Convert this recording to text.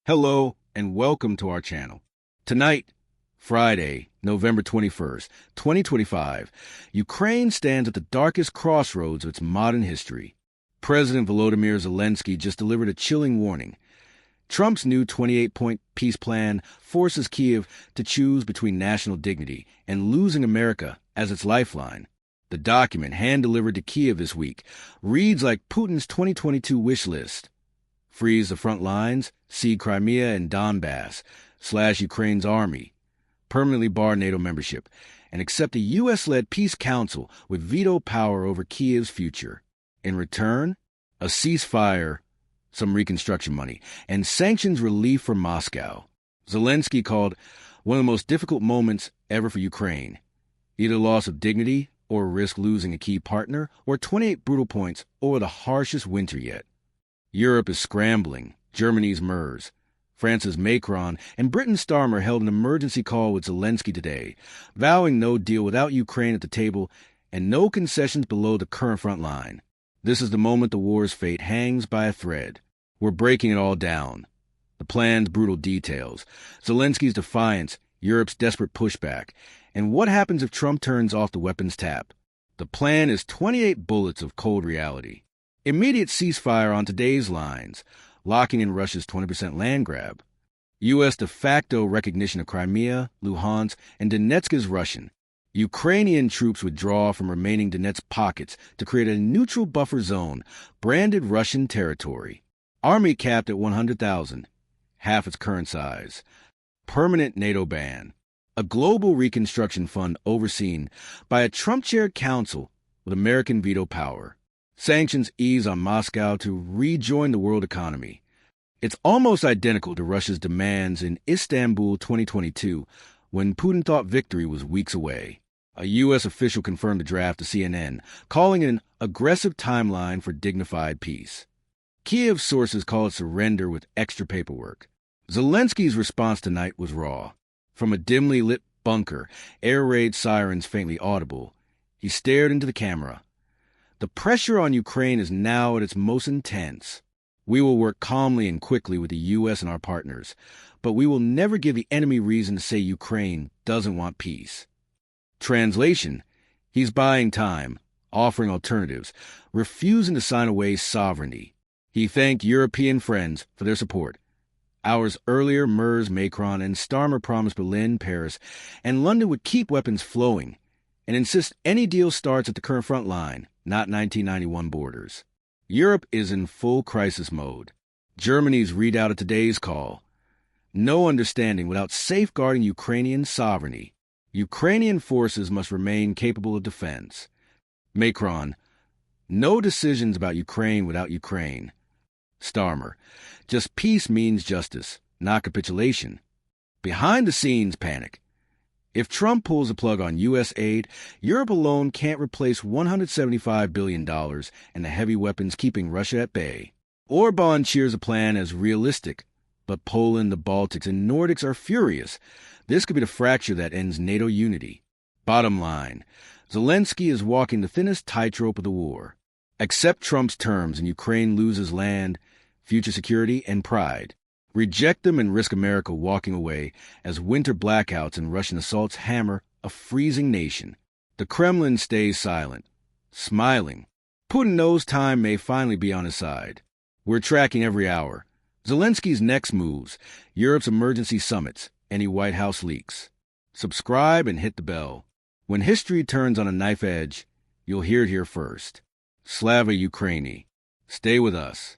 Hello and welcome to our channel. Tonight, Friday, November 21st, 2025, Ukraine stands at the darkest crossroads of its modern history. President Volodymyr Zelensky just delivered a chilling warning. Trump's new 28-point peace plan forces Kyiv to choose between national dignity and losing America as its lifeline. The document, hand-delivered to Kyiv this week, reads like Putin's 2022 wish list. Freeze the front lines, cede Crimea and Donbass, slash Ukraine's army, permanently bar NATO membership, and accept a U.S.-led peace council with veto power over Kyiv's future. In return, a ceasefire, some reconstruction money, and sanctions relief for Moscow. Zelensky called one of the most difficult moments ever for Ukraine. Either loss of dignity or risk losing a key partner, or 28 brutal points, or the harshest winter yet. Europe is scrambling. Germany's Merz, France's Macron, and Britain's Starmer held an emergency call with Zelensky today, vowing no deal without Ukraine at the table and no concessions below the current front line. This is the moment the war's fate hangs by a thread. We're breaking it all down. The plan's brutal details, Zelensky's defiance, Europe's desperate pushback, and what happens if Trump turns off the weapons tap. The plan is 28 bullets of cold reality. Immediate ceasefire on today's lines, locking in Russia's 20% land grab. U.S. de facto recognition of Crimea, Luhansk, and Donetsk as Russian. Ukrainian troops withdraw from remaining Donetsk pockets to create a neutral buffer zone, branded Russian territory. Army capped at 100,000, half its current size. Permanent NATO ban. A global reconstruction fund overseen by a Trump-chaired council with American veto power. Sanctions ease on Moscow to rejoin the world economy. It's almost identical to Russia's demands in Istanbul 2022, when Putin thought victory was weeks away. A U.S. official confirmed the draft to CNN, calling it an aggressive timeline for dignified peace. Kyiv sources call it surrender with extra paperwork. Zelensky's response tonight was raw. From a dimly lit bunker, air raid sirens faintly audible, he stared into the camera. The pressure on Ukraine is now at its most intense. We will work calmly and quickly with the U.S. and our partners, but we will never give the enemy reason to say Ukraine doesn't want peace. Translation: he's buying time, offering alternatives, refusing to sign away sovereignty. He thanked European friends for their support. Hours earlier, Merz, Macron, and Starmer promised Berlin, Paris, and London would keep weapons flowing and insist any deal starts at the current front line, not 1991 borders. Europe is in full crisis mode. Germany's readout of today's call. No understanding without safeguarding Ukrainian sovereignty. Ukrainian forces must remain capable of defense. Macron. No decisions about Ukraine without Ukraine. Starmer. Just peace means justice, not capitulation. Behind the scenes panic. If Trump pulls the plug on U.S. aid, Europe alone can't replace $175 billion and the heavy weapons keeping Russia at bay. Orban cheers a plan as realistic, but Poland, the Baltics, and Nordics are furious. This could be the fracture that ends NATO unity. Bottom line, Zelensky is walking the thinnest tightrope of the war. Accept Trump's terms and Ukraine loses land, future security, and pride. Reject them and risk America walking away as winter blackouts and Russian assaults hammer a freezing nation. The Kremlin stays silent, smiling. Putin knows time may finally be on his side. We're tracking every hour. Zelensky's next moves, Europe's emergency summits, any White House leaks. Subscribe and hit the bell. When history turns on a knife edge, you'll hear it here first. Slava Ukraini. Stay with us.